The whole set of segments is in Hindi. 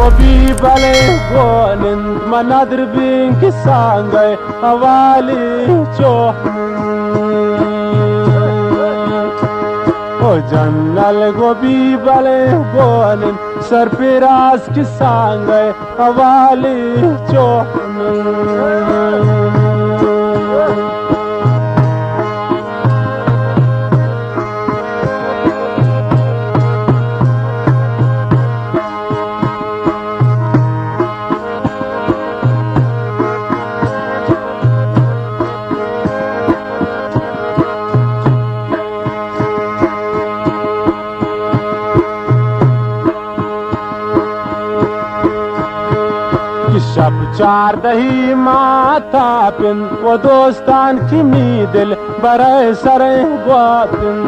gobi bale gonin manadr bin kisangay awali o jannal gobi bale gonin sar pe ras kisangay awali शब चार दही माता पिन वो दोस्तान की मी दिल बरे सरे गुआपिन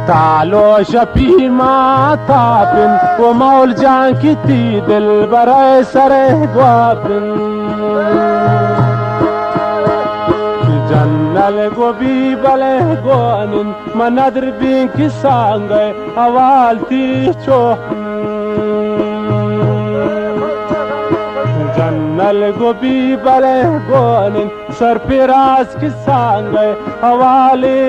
तालो शपी माता पिन वो मौल जान की ती दिल बरे सरे गुआपिन jannal gobi bale gonin manadr bin kisangay awal ti jannal gobi bale gonin sar pe ras kisangay awali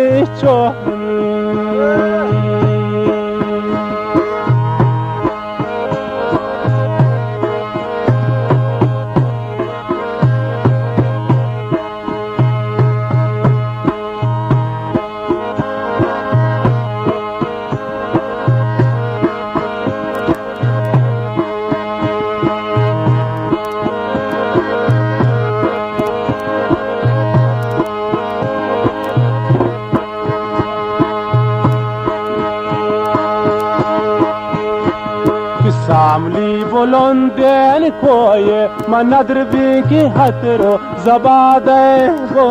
सामली बुलंदेन कोये मनदर भी की हतरो जबादे वो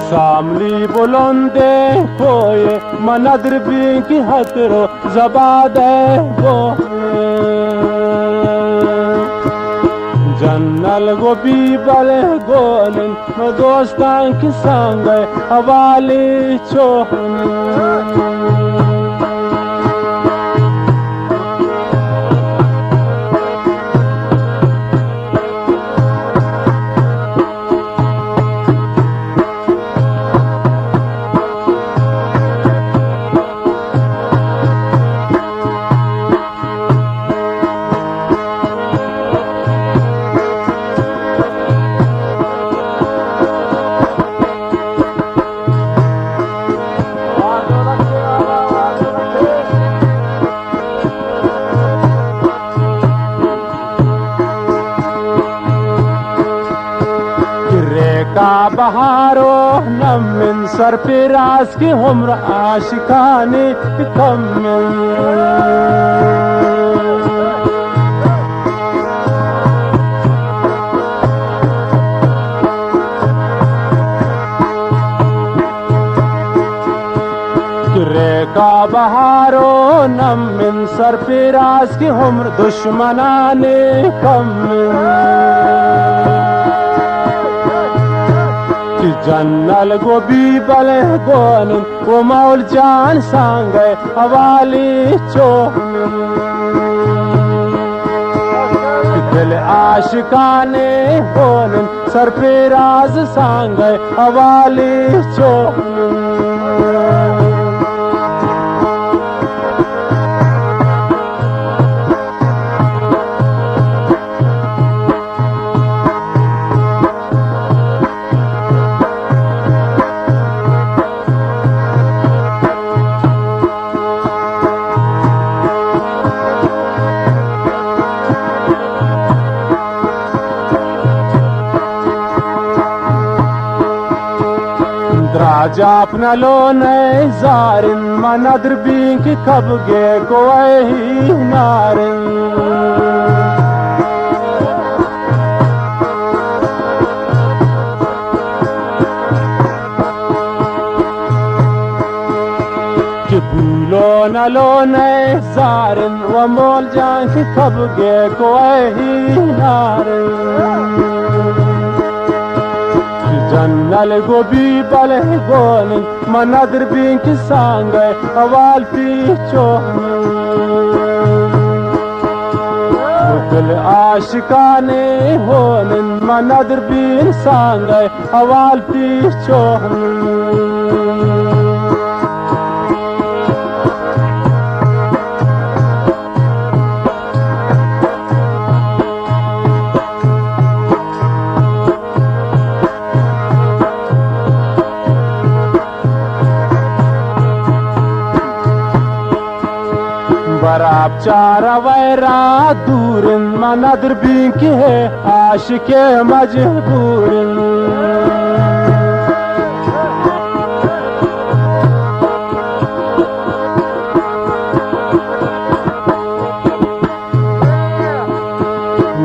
सामली बुलंदे कोये मनदर भी की हतरो जबादे वो jannal gobi bale gonin no dostan kisangay awali का बहारो नमिन सर पे रास की हुम्र आशिकाने कमिन का बहारो नमिन सर पे रास की हुम्र दुश्मनाने कमिन जन्नल गोबी बले गोनिन वो मौल जान सांगय हवाली दिल आशिकाने गोनिन सर पे राज सांगय हवाली राजा अपना लो नए जारिन मनदर बींक कब गे कोई Narin nalo nay zarin wa mol jan ki kabge ko hi narin jannal gobi bale gonin manadir bin ki sangay awal pi dil aşikane honin manadir bin sangay awal pi बराब चारा वैरा दूरिन मनादर बीन की है आशिके मजबूरिन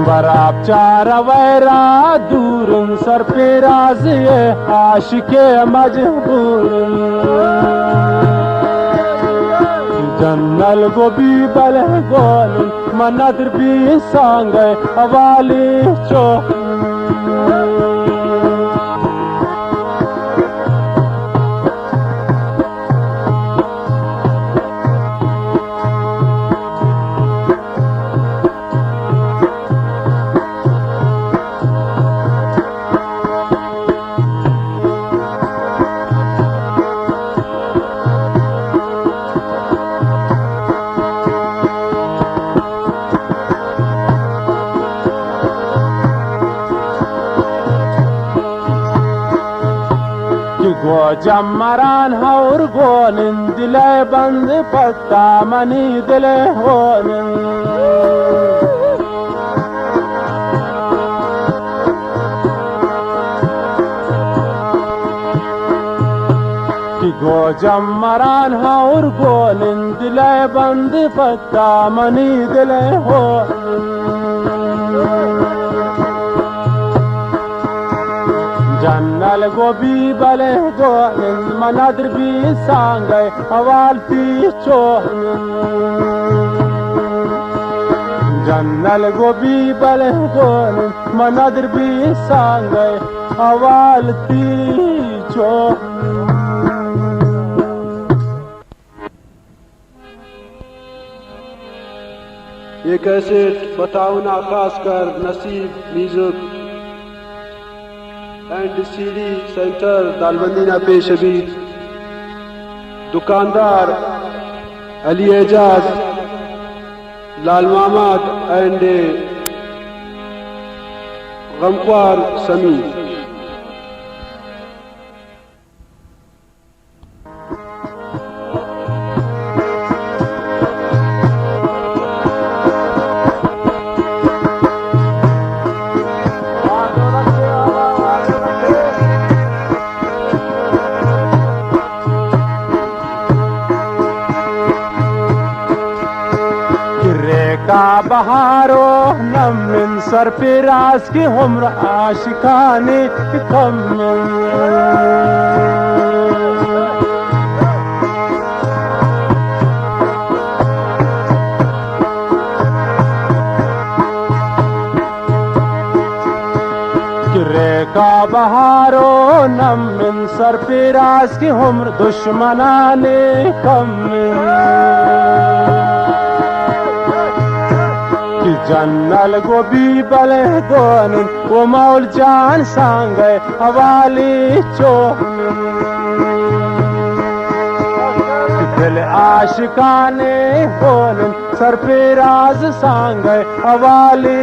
बराब चारा वैरा दूरिन सर पे राज़ी है आशिके मजबूरिन जन्नल गोबी बले गोल मनादर भी सांगे हवाली जमरान और गोनिन दिले बंद पत्ता मनी दिले होनिन गो जमरान और गोनिन दिले बंद पत्ता मनी दिले होनिन जन्नल गोबी बले गोनिन मनादर भी सांगे हवाल पीछो जन्नल गोबी बले गोनिन मनादर भी सांगे हवाल पीछो ये कैसेट बताऊना खासकर नसीब म्यूजिक एंड सीडी सेंटर दालबंदीना पेशबी दुकानदार अली एजाज लाल मोहम्मद एंड गमख्वार समी का बहारो नमिन सर पे राज की हमरा आशिकाने कम किरे का बहारो नमिन सर पे राज की हमरा दुश्मनाने कम जन्नल गोबी बले गोनिन वो मौल जान सांगे हवाली दिल आशिकाने गोनिन सर पे राज सांगे हवाली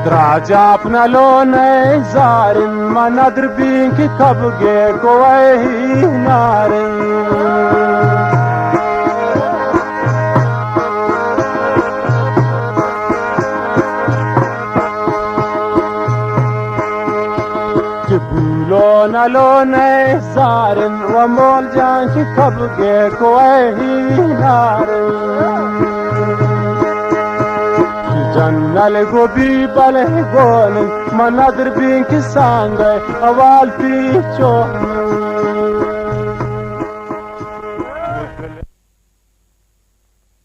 राजा अपना लो नए जारिन मनादर बीन की कबगे को ही नारिन मालो नए सारन व मोल जान की कब गे कोई नारे जंगल गोभी बल गोल मनदर बिंक सांग अवाल पीछो